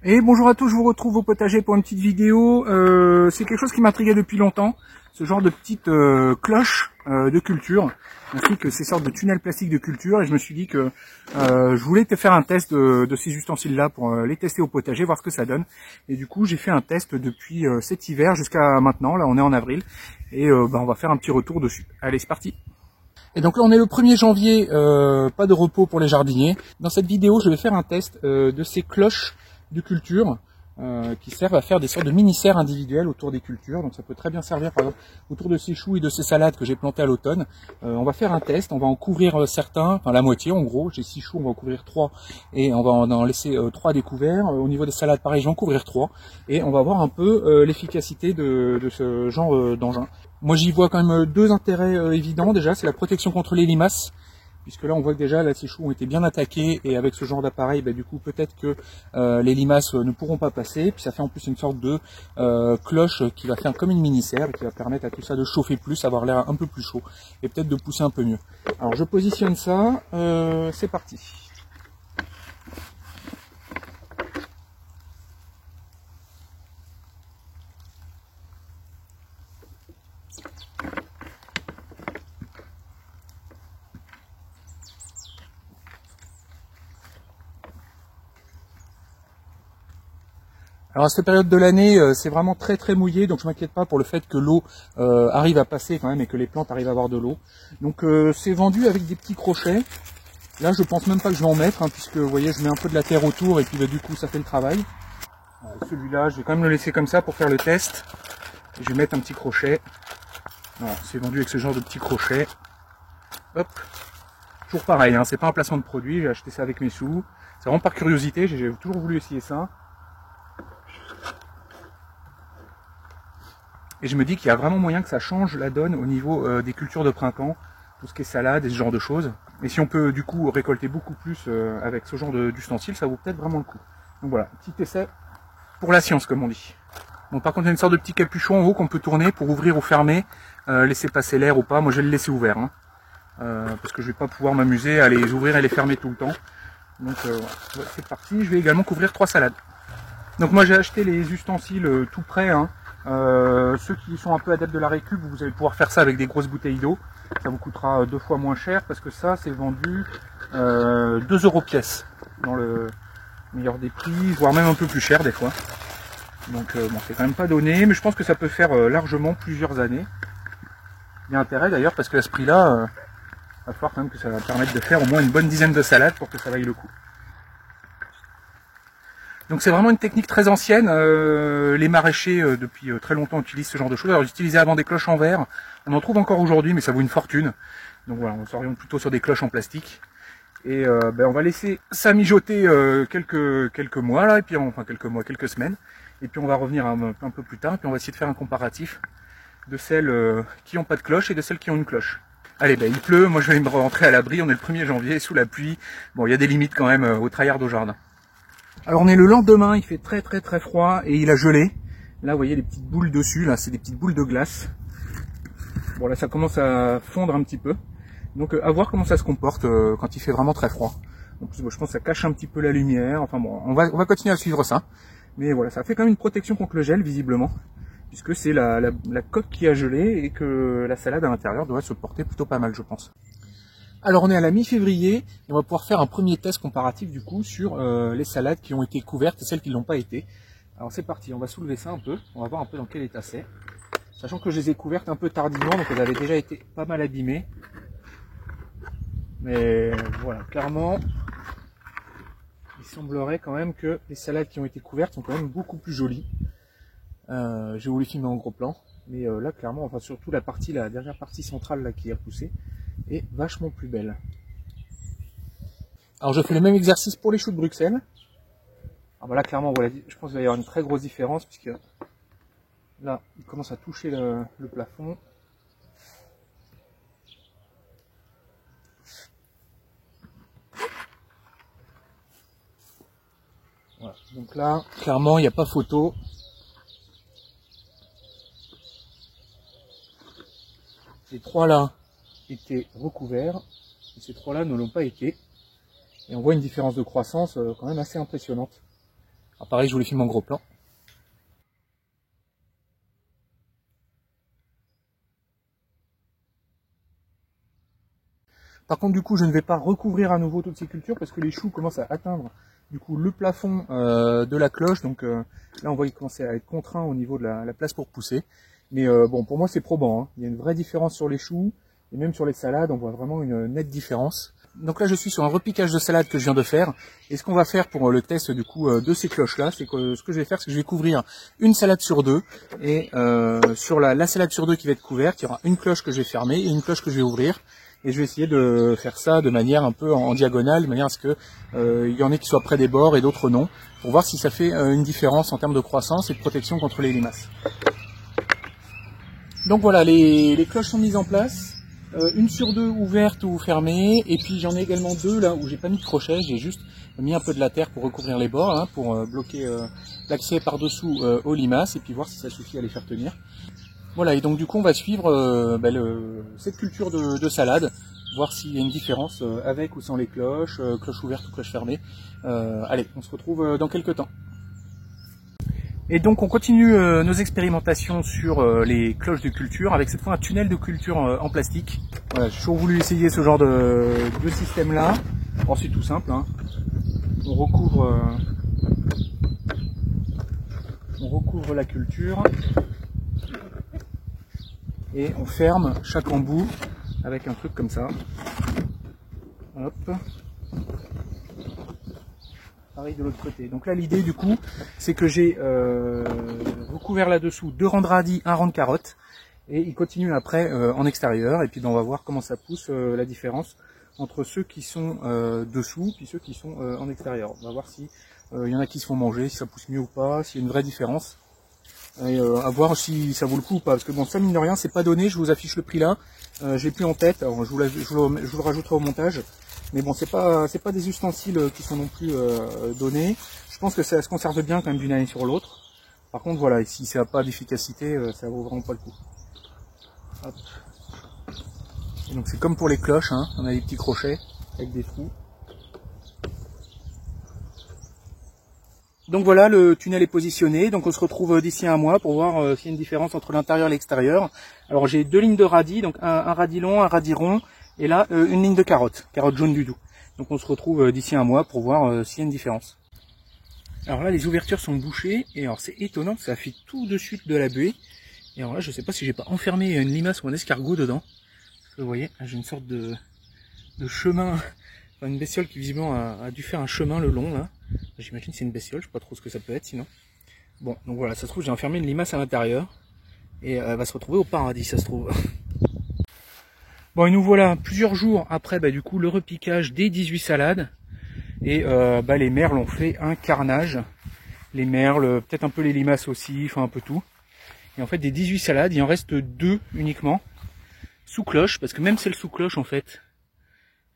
Et bonjour à tous, je vous retrouve au potager pour une petite vidéo. C'est quelque chose qui m'intriguait depuis longtemps, ce genre de petites cloches de culture, ainsi que ces sortes de tunnels plastiques de culture. Et je me suis dit que je voulais te faire un test de ces ustensiles-là pour les tester au potager, voir ce que ça donne. Et du coup, j'ai fait un test depuis cet hiver jusqu'à maintenant. Là, on est en avril. Et on va faire un petit retour dessus. Allez, c'est parti. Et donc là, on est le 1er janvier, pas de repos pour les jardiniers. Dans cette vidéo, je vais faire un test de ces cloches de culture qui servent à faire des sortes de mini-serres individuelles autour des cultures. Donc ça peut très bien servir par exemple autour de ces choux et de ces salades que j'ai plantées à l'automne. On va faire un test, on va en couvrir certains, enfin la moitié en gros. J'ai 6 choux, on va en couvrir 3 et on va en laisser 3 découverts. Au niveau des salades, pareil, je vais en couvrir 3 et on va voir un peu l'efficacité de ce genre d'engin. Moi j'y vois quand même deux intérêts évidents. Déjà, c'est la protection contre les limaces, puisque là on voit que déjà là, ces choux ont été bien attaqués, et avec ce genre d'appareil, du coup peut-être que les limaces ne pourront pas passer. Puis ça fait en plus une sorte de cloche qui va faire comme une mini-serre, et qui va permettre à tout ça de chauffer plus, avoir l'air un peu plus chaud, et peut-être de pousser un peu mieux. Alors je positionne ça, c'est parti. Alors à cette période de l'année, c'est vraiment très très mouillé, donc je m'inquiète pas pour le fait que l'eau arrive à passer quand même et que les plantes arrivent à avoir de l'eau. Donc c'est vendu avec des petits crochets. Là je pense même pas que je vais en mettre, puisque vous voyez je mets un peu de la terre autour et puis du coup ça fait le travail. Celui-là je vais quand même le laisser comme ça pour faire le test. Et je vais mettre un petit crochet. C'est vendu avec ce genre de petits crochets. Hop. Toujours pareil, c'est pas un placement de produit, j'ai acheté ça avec mes sous. C'est vraiment par curiosité, j'ai toujours voulu essayer ça. Et je me dis qu'il y a vraiment moyen que ça change la donne au niveau des cultures de printemps, tout ce qui est salade et ce genre de choses. Et si on peut du coup récolter beaucoup plus avec ce genre d'ustensiles, ça vaut peut-être vraiment le coup. Donc voilà, petit essai pour la science comme on dit. Bon, par contre il y a une sorte de petit capuchon en haut qu'on peut tourner pour ouvrir ou fermer, laisser passer l'air ou pas. Moi je vais le laisser ouvert, parce que je vais pas pouvoir m'amuser à les ouvrir et les fermer tout le temps. Donc voilà, c'est parti. Je vais également couvrir 3 salades. Donc moi j'ai acheté les ustensiles tout prêts, ceux qui sont un peu adeptes de la récup, vous allez pouvoir faire ça avec des grosses bouteilles d'eau. Ça vous coûtera 2 fois moins cher, parce que ça c'est vendu 2 € pièce, dans le meilleur des prix, voire même un peu plus cher des fois. Donc bon, c'est quand même pas donné, mais je pense que ça peut faire largement plusieurs années. Il y a intérêt d'ailleurs, parce que à ce prix là, il va falloir quand même que ça va permettre de faire au moins une bonne dizaine de salades pour que ça vaille le coup. Donc c'est vraiment une technique très ancienne, les maraîchers depuis très longtemps utilisent ce genre de choses. Alors j'utilisais avant des cloches en verre, on en trouve encore aujourd'hui mais ça vaut une fortune. Donc voilà, on s'oriente plutôt sur des cloches en plastique. Et on va laisser ça mijoter quelques mois là, et puis enfin quelques semaines. Et puis on va revenir un peu plus tard, et puis on va essayer de faire un comparatif de celles qui n'ont pas de cloche et de celles qui ont une cloche. Allez, il pleut, moi je vais me rentrer à l'abri, on est le 1er janvier, sous la pluie. Bon, il y a des limites quand même au tryhard au jardin. Alors on est le lendemain, il fait très très très froid et il a gelé. Là vous voyez les petites boules dessus, là c'est des petites boules de glace. Bon là ça commence à fondre un petit peu. Donc à voir comment ça se comporte quand il fait vraiment très froid. En plus je pense que ça cache un petit peu la lumière. Enfin bon, on va continuer à suivre ça. Mais voilà, ça fait quand même une protection contre le gel visiblement, puisque c'est la coque qui a gelé et que la salade à l'intérieur doit se porter plutôt pas mal je pense. Alors on est à la mi-février et on va pouvoir faire un premier test comparatif du coup sur les salades qui ont été couvertes et celles qui ne l'ont pas été. Alors c'est parti, on va soulever ça un peu, on va voir un peu dans quel état c'est. Sachant que je les ai couvertes un peu tardivement, donc elles avaient déjà été pas mal abîmées. Mais voilà, clairement, il semblerait quand même que les salades qui ont été couvertes sont quand même beaucoup plus jolies. J'ai voulu filmer en gros plan, mais là clairement, enfin surtout la dernière partie centrale là qui est repoussée, est vachement plus belle. Alors je fais le même exercice pour les choux de Bruxelles. Alors là clairement voilà, je pense qu'il va y avoir une très grosse différence, puisque là il commence à toucher le plafond. Voilà. Donc là clairement il n'y a pas photo. Ces 3 là étaient recouverts et ces 3 là ne l'ont pas été. Et on voit une différence de croissance quand même assez impressionnante. Alors pareil, je vous les filme en gros plan. Par contre, du coup, je ne vais pas recouvrir à nouveau toutes ces cultures parce que les choux commencent à atteindre du coup le plafond de la cloche. Donc là, on voit qu'ils commencent à être contraints au niveau de la place pour pousser. Mais bon, pour moi, c'est probant, hein. Il y a une vraie différence sur les choux et même sur les salades, on voit vraiment une nette différence. Donc là, je suis sur un repiquage de salade que je viens de faire. Et ce qu'on va faire pour le test du coup de ces cloches-là, c'est que ce que je vais faire, c'est que je vais couvrir une salade sur deux. Et sur la salade sur deux qui va être couverte, il y aura une cloche que je vais fermer et une cloche que je vais ouvrir. Et je vais essayer de faire ça de manière un peu en diagonale, de manière à ce que il y en ait qui soient près des bords et d'autres non, pour voir si ça fait une différence en termes de croissance et de protection contre les limaces. Donc voilà, les cloches sont mises en place, une sur deux ouverte ou fermée, et puis j'en ai également deux là où j'ai pas mis de crochet, j'ai juste mis un peu de la terre pour recouvrir les bords, hein, pour bloquer l'accès par-dessous aux limaces, et puis voir si ça suffit à les faire tenir. Voilà, et donc du coup on va suivre cette culture de salade, voir s'il y a une différence avec ou sans les cloches, cloche ouverte ou cloche fermée. Allez, on se retrouve dans quelques temps. Et donc on continue nos expérimentations sur les cloches de culture, avec cette fois un tunnel de culture en plastique. Voilà, j'ai toujours voulu essayer ce genre de système là. Bon, c'est tout simple, hein. On recouvre la culture. Et on ferme chaque embout avec un truc comme ça. Hop. Pareil de l'autre côté. Donc là l'idée du coup c'est que j'ai recouvert là-dessous 2 rangs de radis, 1 rang de carottes. Et il continue après en extérieur. Et puis on va voir comment ça pousse la différence entre ceux qui sont dessous puis ceux qui sont en extérieur. On va voir si il y en a qui se font manger, si ça pousse mieux ou pas, s'il y a une vraie différence. Et à voir si ça vaut le coup ou pas, parce que bon, ça mine de rien c'est pas donné, je vous affiche le prix là, j'ai plus en tête, alors je vous le rajouterai au montage, mais bon c'est pas des ustensiles qui sont non plus donnés. Je pense que ça se conserve bien quand même d'une année sur l'autre. Par contre voilà, si ça n'a pas d'efficacité, ça vaut vraiment pas le coup. Hop. Et donc c'est comme pour les cloches, hein, on a des petits crochets avec des trous. Donc voilà, le tunnel est positionné, donc on se retrouve d'ici un mois pour voir s'il y a une différence entre l'intérieur et l'extérieur. Alors j'ai 2 lignes de radis, donc un radis long, un radis rond, et là une ligne de carottes jaune du doux. Donc on se retrouve d'ici un mois pour voir s'il y a une différence. Alors là les ouvertures sont bouchées, et alors c'est étonnant, ça fait tout de suite de la buée. Et alors là je sais pas si j'ai pas enfermé une limace ou un escargot dedans. Parce que vous voyez, j'ai une sorte de chemin, enfin une bestiole qui visiblement a dû faire un chemin le long là. J'imagine que c'est une bestiole, je sais pas trop ce que ça peut être sinon. Bon, donc voilà, ça se trouve j'ai enfermé une limace à l'intérieur. Et elle va se retrouver au paradis, ça se trouve. Bon, et nous voilà plusieurs jours après du coup le repiquage des 18 salades. Et les merles ont fait un carnage. Les merles, peut-être un peu les limaces aussi, enfin un peu tout. Et en fait des 18 salades, il en reste 2 uniquement. Sous cloche, parce que même celles sous cloche en fait,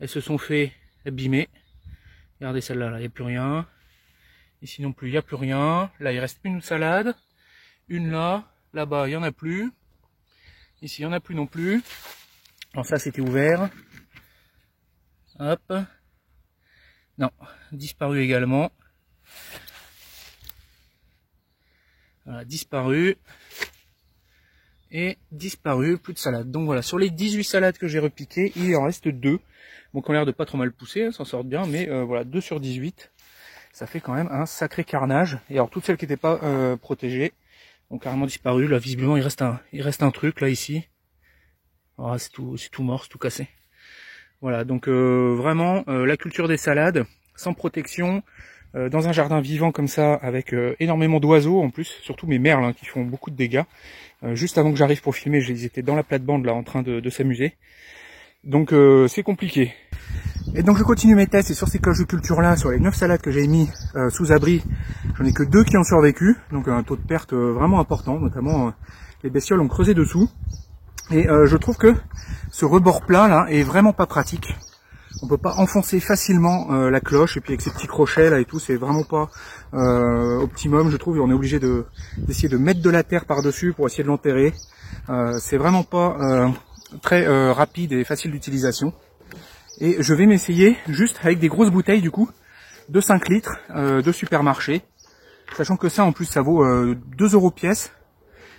elles se sont fait abîmer. Regardez celle-là, il n'y a plus rien. Ici non plus, il n'y a plus rien. Là, il reste une salade. Une là. Là-bas, il n'y en a plus. Ici, il n'y en a plus non plus. Alors ça, c'était ouvert. Hop. Non, disparu également. Voilà, disparu. Et disparu, plus de salade. Donc voilà, sur les 18 salades que j'ai repiquées, il en reste 2. Bon, qui ont l'air de pas trop mal pousser, elles s'en sortent bien, mais voilà, 2 sur 18. Ça fait quand même un sacré carnage. Et alors toutes celles qui n'étaient pas protégées ont carrément disparu. Là visiblement il reste un truc là ici. Oh, c'est tout mort, c'est tout cassé. Voilà, donc vraiment la culture des salades sans protection, dans un jardin vivant comme ça, avec énormément d'oiseaux en plus, surtout mes merles hein, qui font beaucoup de dégâts. Juste avant que j'arrive pour filmer, ils étaient dans la plate-bande là en train de s'amuser. Donc c'est compliqué. Et donc je continue mes tests, et sur ces cloches de culture là, sur les 9 salades que j'ai mis sous abri, j'en ai que 2 qui ont survécu, donc un taux de perte vraiment important, notamment les bestioles ont creusé dessous. Et je trouve que ce rebord plat là est vraiment pas pratique. On peut pas enfoncer facilement la cloche, et puis avec ces petits crochets là et tout, c'est vraiment pas optimum je trouve, et on est obligé d'essayer de mettre de la terre par dessus pour essayer de l'enterrer. C'est vraiment pas très rapide et facile d'utilisation. Et je vais m'essayer juste avec des grosses bouteilles du coup, de 5 litres de supermarché. Sachant que ça en plus ça vaut 2 € pièce.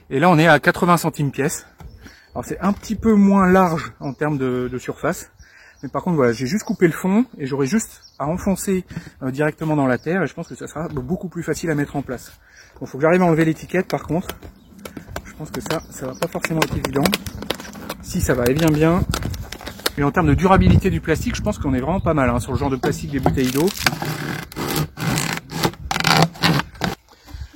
Et là on est à 80 centimes pièce. Alors c'est un petit peu moins large en termes de surface. Mais par contre voilà, j'ai juste coupé le fond et j'aurai juste à enfoncer directement dans la terre. Et je pense que ça sera beaucoup plus facile à mettre en place. Bon, faut que j'arrive à enlever l'étiquette par contre. Je pense que ça va pas forcément être évident. Si ça va, et bien. Et en termes de durabilité du plastique, je pense qu'on est vraiment pas mal hein, sur le genre de plastique des bouteilles d'eau.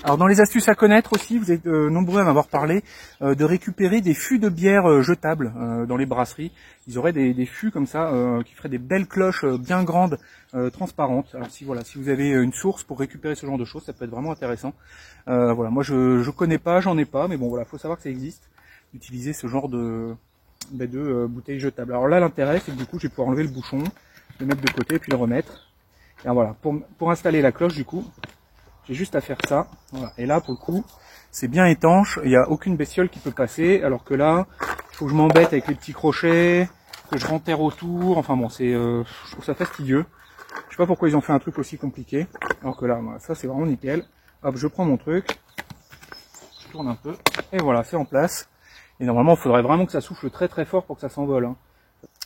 Alors dans les astuces à connaître aussi, vous êtes nombreux à m'avoir parlé de récupérer des fûts de bière jetables dans les brasseries. Ils auraient des fûts comme ça qui feraient des belles cloches bien grandes, transparentes. Alors si vous avez une source pour récupérer ce genre de choses, ça peut être vraiment intéressant. Voilà, moi je connais pas, j'en ai pas, mais bon voilà, faut savoir que ça existe. Utiliser ce genre de bouteilles jetables. Alors là l'intérêt c'est que du coup je vais pouvoir enlever le bouchon, le mettre de côté et puis le remettre. Et alors, voilà, pour installer la cloche du coup, j'ai juste à faire ça, voilà. Et là pour le coup, c'est bien étanche, il n'y a aucune bestiole qui peut passer, alors que là, il faut que je m'embête avec les petits crochets, que je renterre autour, enfin bon, je trouve ça fastidieux. Je sais pas pourquoi ils ont fait un truc aussi compliqué, alors que là, voilà, ça c'est vraiment nickel. Hop, je prends mon truc, je tourne un peu, et voilà, c'est en place. Et normalement, il faudrait vraiment que ça souffle très très fort pour que ça s'envole. Hein.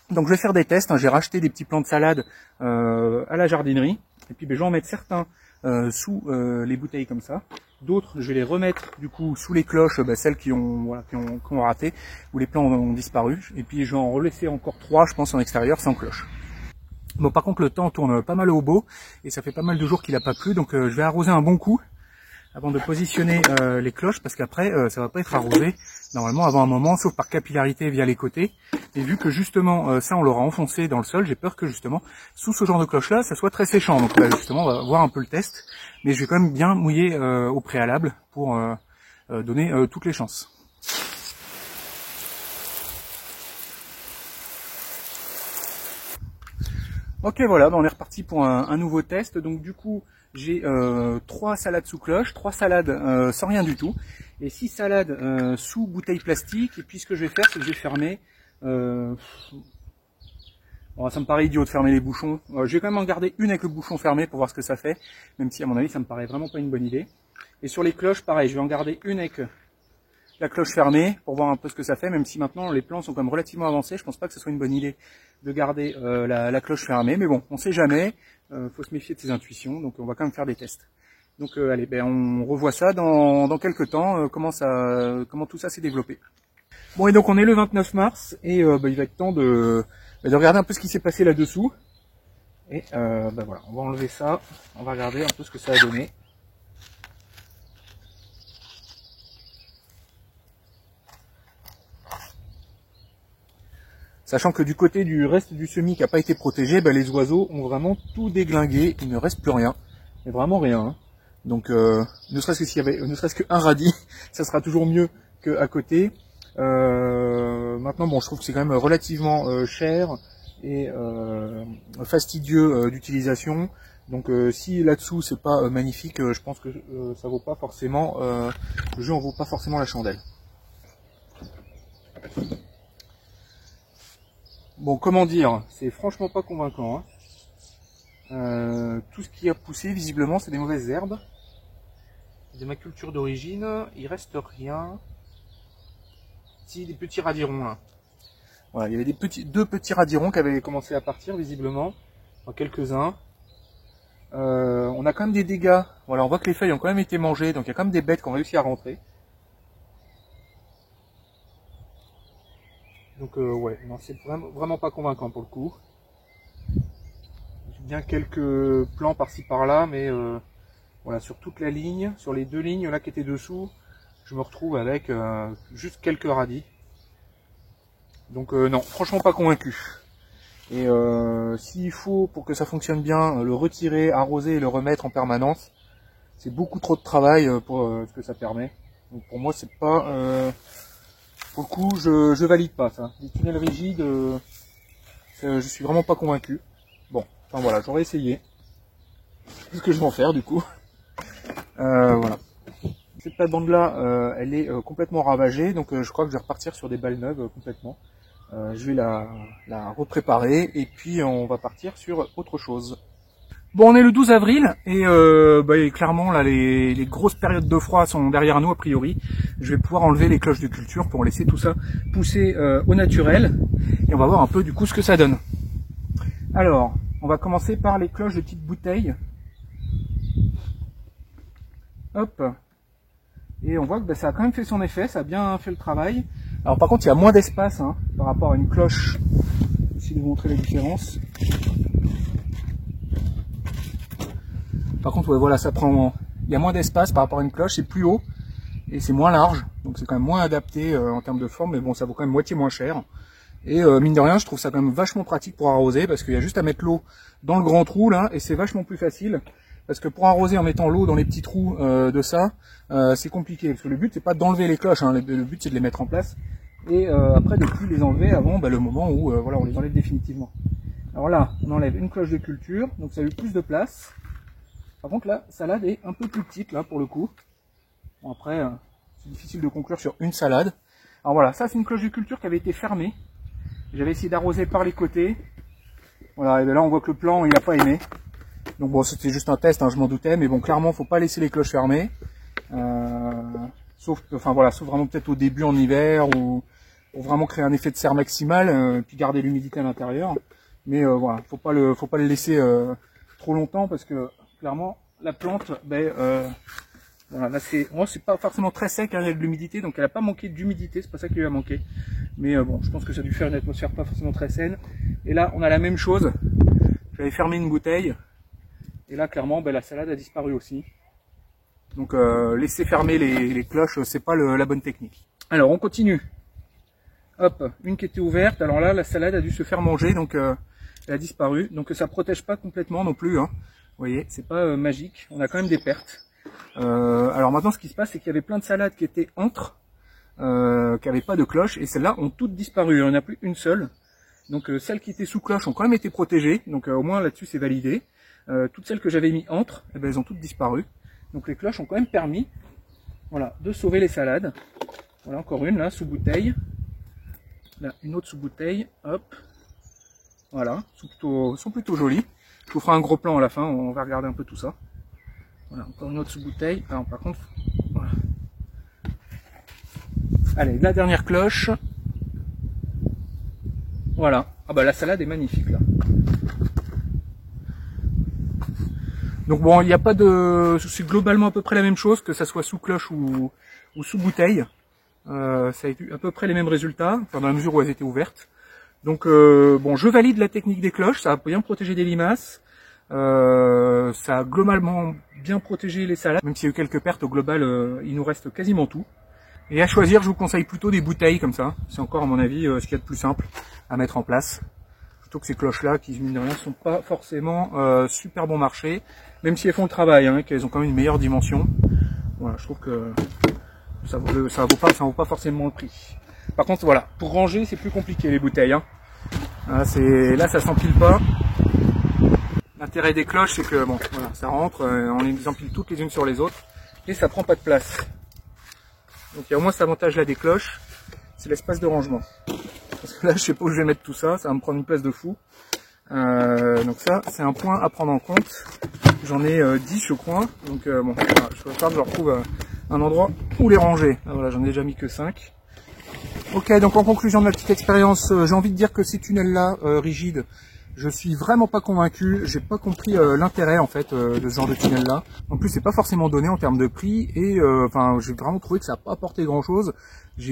Donc je vais faire des tests, hein. J'ai racheté des petits plants de salade à la jardinerie, et puis je vais en mettre certains sous les bouteilles comme ça, d'autres je vais les remettre du coup sous les cloches, celles qui ont raté, où les plants ont disparu, et puis je vais en relaisser encore 3 je pense en extérieur sans cloche. Bon par contre le temps tourne pas mal au beau, et ça fait pas mal de jours qu'il n'a pas plu, donc je vais arroser un bon coup avant de positionner les cloches, parce qu'après ça va pas être arrosé normalement avant un moment, sauf par capillarité via les côtés. Et vu que justement ça on l'aura enfoncé dans le sol, j'ai peur que justement sous ce genre de cloche là ça soit très séchant. Donc là justement on va voir un peu le test, mais je vais quand même bien mouiller au préalable pour donner toutes les chances. Ok voilà, on est reparti pour un nouveau test. Donc du coup j'ai 3 salades sous cloche, 3 salades sans rien du tout, et 6 salades sous bouteille plastique. Et puis ce que je vais faire, c'est que je vais fermer. Bon, ça me paraît idiot de fermer les bouchons. Je vais quand même en garder une avec le bouchon fermé pour voir ce que ça fait, même si à mon avis ça me paraît vraiment pas une bonne idée. Et sur les cloches, pareil, je vais en garder une avec la cloche fermée pour voir un peu ce que ça fait, même si maintenant les plans sont quand même relativement avancés. Je pense pas que ce soit une bonne idée de garder la cloche fermée, mais bon, on sait jamais. Faut se méfier de ses intuitions, donc on va quand même faire des tests. Donc allez, on revoit ça dans quelques temps, comment tout ça s'est développé. Bon, et donc on est le 29 mars, et il va être temps de regarder un peu ce qui s'est passé là-dessous. Et voilà, on va enlever ça, on va regarder un peu ce que ça a donné. Sachant que du côté du reste du semis qui n'a pas été protégé, les oiseaux ont vraiment tout déglingué, il ne reste plus rien, mais vraiment rien. Hein. Donc ne serait-ce que s'il y avait ne serait-ce qu'un radis, ça sera toujours mieux qu'à côté. Maintenant bon, je trouve que c'est quand même relativement cher et fastidieux d'utilisation. Donc si là-dessous c'est pas magnifique, je pense que ça vaut pas forcément le jeu en vaut pas forcément la chandelle. Bon, comment dire, c'est franchement pas convaincant. Hein. Tout ce qui a poussé, visiblement, c'est des mauvaises herbes. De ma culture d'origine, il reste rien. Si, des petits radirons là. Voilà, il y avait deux petits radirons qui avaient commencé à partir, visiblement. Quelques-uns. On a quand même des dégâts. Voilà, on voit que les feuilles ont quand même été mangées, donc il y a quand même des bêtes qui ont réussi à rentrer. Donc ouais, non, c'est vraiment pas convaincant pour le coup. J'ai bien quelques plants par-ci par-là, mais voilà, sur toute la ligne, sur les 2 lignes là qui étaient dessous, je me retrouve avec juste quelques radis. Donc non, franchement pas convaincu. Et s'il faut, pour que ça fonctionne bien, le retirer, arroser et le remettre en permanence, c'est beaucoup trop de travail pour ce que ça permet. Donc pour moi c'est pas... pour le coup, je valide pas ça. Les tunnels rigides, je suis vraiment pas convaincu. Bon, enfin voilà, j'aurais essayé. C'est ce que je vais en faire du coup. Voilà. Cette plate-bande là, elle est complètement ravagée, donc je crois que je vais repartir sur des balles neuves complètement. Je vais la repréparer et puis on va partir sur autre chose. Bon, on est le 12 avril et clairement là les grosses périodes de froid sont derrière nous a priori. Je vais pouvoir enlever les cloches de culture pour laisser tout ça pousser au naturel et on va voir un peu du coup ce que ça donne. Alors, on va commencer par les cloches de petites bouteilles. Hop. Et on voit que ça a quand même fait son effet, ça a bien fait le travail. Alors par contre il y a moins d'espace hein, par rapport à une cloche. Je vais essayer de vous montrer la différence. Par contre, ouais, voilà, il y a moins d'espace par rapport à une cloche, c'est plus haut et c'est moins large, donc c'est quand même moins adapté en termes de forme, mais bon, ça vaut quand même moitié moins cher. Et mine de rien, je trouve ça quand même vachement pratique pour arroser, parce qu'il y a juste à mettre l'eau dans le grand trou là, et c'est vachement plus facile. Parce que pour arroser en mettant l'eau dans les petits trous de ça, c'est compliqué. Parce que le but c'est pas d'enlever les cloches, hein, le but c'est de les mettre en place. Et après de plus les enlever avant le moment où voilà, on les enlève définitivement. Alors là, on enlève une cloche de culture, donc ça a eu plus de place. Par contre la salade est un peu plus petite là pour le coup. Bon après, c'est difficile de conclure sur une salade. Alors voilà, ça c'est une cloche de culture qui avait été fermée. J'avais essayé d'arroser par les côtés. Voilà, et bien là on voit que le plan il n'a pas aimé. Donc bon, c'était juste un test, hein, je m'en doutais, mais bon, clairement, faut pas laisser les cloches fermées, sauf vraiment peut-être au début en hiver ou pour vraiment créer un effet de serre maximal, puis garder l'humidité à l'intérieur. Mais voilà, faut pas le laisser trop longtemps parce que clairement la plante, voilà, là c'est pas forcément très sec, hein, il y a de l'humidité, donc elle a pas manqué d'humidité, c'est pas ça qui lui a manqué. Mais bon, je pense que ça a dû faire une atmosphère pas forcément très saine. Et là, on a la même chose. J'avais fermé une bouteille. Et là, clairement, la salade a disparu aussi. Donc, laisser fermer les cloches, c'est pas la bonne technique. Alors, on continue. Hop, une qui était ouverte. Alors là, la salade a dû se faire manger, donc elle a disparu. Donc, ça protège pas complètement non plus. Hein. Vous voyez, c'est pas magique. On a quand même des pertes. Alors maintenant, ce qui se passe, c'est qu'il y avait plein de salades qui étaient entre, qui n'avaient pas de cloche, et celles-là ont toutes disparu. Il n'y en a plus une seule. Donc, celles qui étaient sous cloche ont quand même été protégées. Donc, au moins là-dessus, c'est validé. Toutes celles que j'avais mis entre, elles ont toutes disparu. Donc les cloches ont quand même permis, voilà, de sauver les salades. Voilà encore une là, sous bouteille. Là, une autre sous bouteille. Hop. Voilà, sont plutôt jolies. Je vous ferai un gros plan à la fin, on va regarder un peu tout ça. Voilà, encore une autre sous bouteille. Alors par contre, voilà. Allez, la dernière cloche. Voilà. Ah bah la salade est magnifique là. Donc bon, il n'y a pas de, c'est globalement à peu près la même chose, que ça soit sous cloche ou sous bouteille. Ça a été à peu près les mêmes résultats, enfin dans la mesure où elles étaient ouvertes. Donc bon, je valide la technique des cloches, ça a bien protégé des limaces, ça a globalement bien protégé les salades, même s'il y a eu quelques pertes au global, il nous reste quasiment tout. Et à choisir, je vous conseille plutôt des bouteilles comme ça, c'est encore à mon avis ce qu'il y a de plus simple à mettre en place. Plutôt que ces cloches-là, qui mine de rien sont pas forcément super bon marché, même si elles font le travail, hein, qu'elles ont quand même une meilleure dimension. Voilà, je trouve que ça vaut pas forcément le prix. Par contre, voilà, pour ranger, c'est plus compliqué les bouteilles. Hein. Là, ça s'empile pas. L'intérêt des cloches, c'est que bon, voilà, ça rentre, on les empile toutes les unes sur les autres, et ça prend pas de place. Donc il y a au moins cet avantage-là des cloches, c'est l'espace de rangement. Parce que là, je sais pas où je vais mettre tout ça, ça va me prendre une place de fou. Donc ça, c'est un point à prendre en compte. J'en ai 10, je crois. Donc bon, voilà, je vais faire que je retrouve un endroit où les ranger. Là, voilà, j'en ai déjà mis que 5. Ok, donc en conclusion de ma petite expérience, j'ai envie de dire que ces tunnels-là, rigides, je suis vraiment pas convaincu. J'ai pas compris l'intérêt en fait de ce genre de tunnel-là. En plus, c'est pas forcément donné en termes de prix et enfin, j'ai vraiment trouvé que ça n'a pas apporté grand-chose.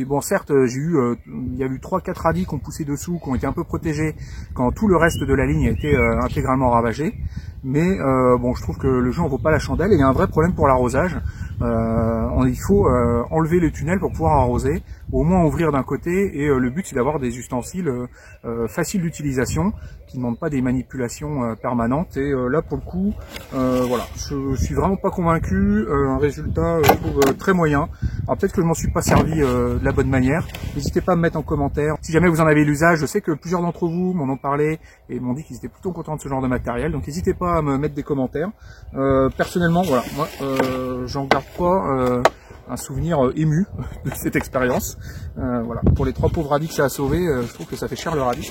Bon, certes, il y a eu 3-4 radis qui ont poussé dessous, qui ont été un peu protégés quand tout le reste de la ligne a été intégralement ravagé. Mais bon, je trouve que le jeu en vaut pas la chandelle et il y a un vrai problème pour l'arrosage. Il faut enlever le tunnel pour pouvoir arroser, ou au moins ouvrir d'un côté, et le but c'est d'avoir des ustensiles faciles d'utilisation, qui ne demandent pas des manipulations permanentes. Et là pour le coup, voilà, je suis vraiment pas convaincu, un résultat je trouve très moyen. Alors peut-être que je m'en suis pas servi de la bonne manière. N'hésitez pas à me mettre en commentaire si jamais vous en avez l'usage. Je sais que plusieurs d'entre vous m'en ont parlé et m'ont dit qu'ils étaient plutôt contents de ce genre de matériel, donc n'hésitez pas à me mettre des commentaires. Personnellement, voilà, moi j'en garde pas un souvenir ému de cette expérience. Voilà, pour les 3 pauvres radis que ça a sauvé, je trouve que ça fait cher le radis.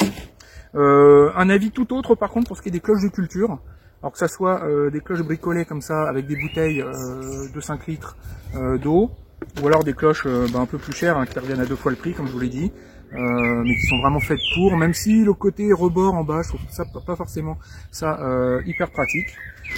Un avis tout autre par contre pour ce qui est des cloches de culture. Alors que ça soit des cloches bricolées comme ça avec des bouteilles de 5 litres d'eau, ou alors des cloches un peu plus chères hein, qui reviennent à 2 fois le prix comme je vous l'ai dit, mais qui sont vraiment faites pour, même si le côté rebord en bas, je trouve ça pas forcément ça hyper pratique.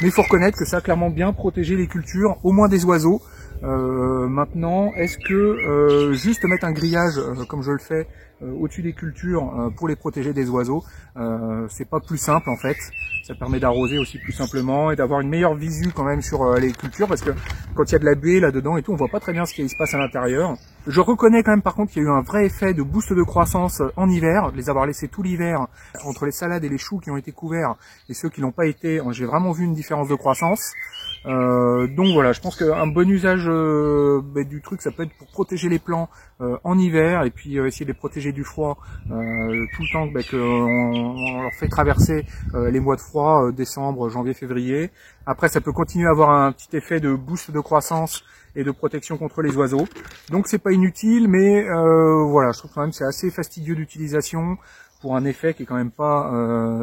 Mais il faut reconnaître que ça a clairement bien protégé les cultures, au moins des oiseaux. Maintenant, est-ce que juste mettre un grillage comme je le fais au-dessus des cultures pour les protéger des oiseaux, c'est pas plus simple en fait. Ça permet d'arroser aussi plus simplement et d'avoir une meilleure visu quand même sur les cultures, parce que quand il y a de la buée là-dedans et tout, on voit pas très bien ce qui se passe à l'intérieur. Je reconnais quand même par contre qu'il y a eu un vrai effet de boost de croissance en hiver, de les avoir laissés tout l'hiver entre les salades et les choux qui ont été couverts et ceux qui n'ont pas été, j'ai vraiment vu une différence de croissance. Donc voilà, je pense qu'un bon usage du truc, ça peut être pour protéger les plants en hiver et puis essayer de les protéger du froid tout le temps qu'on leur fait traverser les mois de froid, décembre, janvier, février. Après, ça peut continuer à avoir un petit effet de boost de croissance et de protection contre les oiseaux. Donc c'est pas inutile, mais voilà, je trouve quand même que c'est assez fastidieux d'utilisation pour un effet qui est quand même pas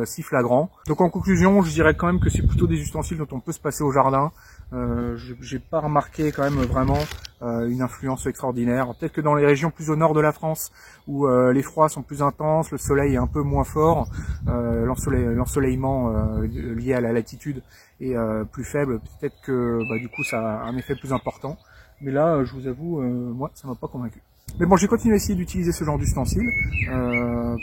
si flagrant. Donc en conclusion, je dirais quand même que c'est plutôt des ustensiles dont on peut se passer au jardin. J'ai pas remarqué quand même vraiment une influence extraordinaire. Peut-être que dans les régions plus au nord de la France, où les froids sont plus intenses, le soleil est un peu moins fort, l'ensoleillement lié à la latitude est plus faible, peut-être que du coup ça a un effet plus important. Mais là, je vous avoue, moi, ça m'a pas convaincu. Mais bon, j'ai continué à essayer d'utiliser ce genre d'ustensile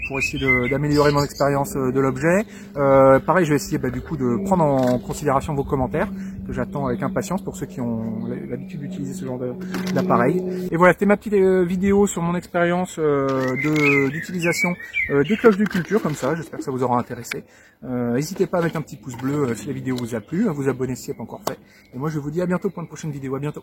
pour essayer d'améliorer mon expérience de l'objet. Pareil, je vais essayer du coup de prendre en considération vos commentaires, que j'attends avec impatience pour ceux qui ont l'habitude d'utiliser ce genre d'appareil. Et voilà, c'était ma petite vidéo sur mon expérience d'utilisation des cloches de culture, comme ça. J'espère que ça vous aura intéressé. N'hésitez pas à mettre un petit pouce bleu si la vidéo vous a plu, à vous abonner si ce n'est pas encore fait. Et moi, je vous dis à bientôt pour une prochaine vidéo. À bientôt.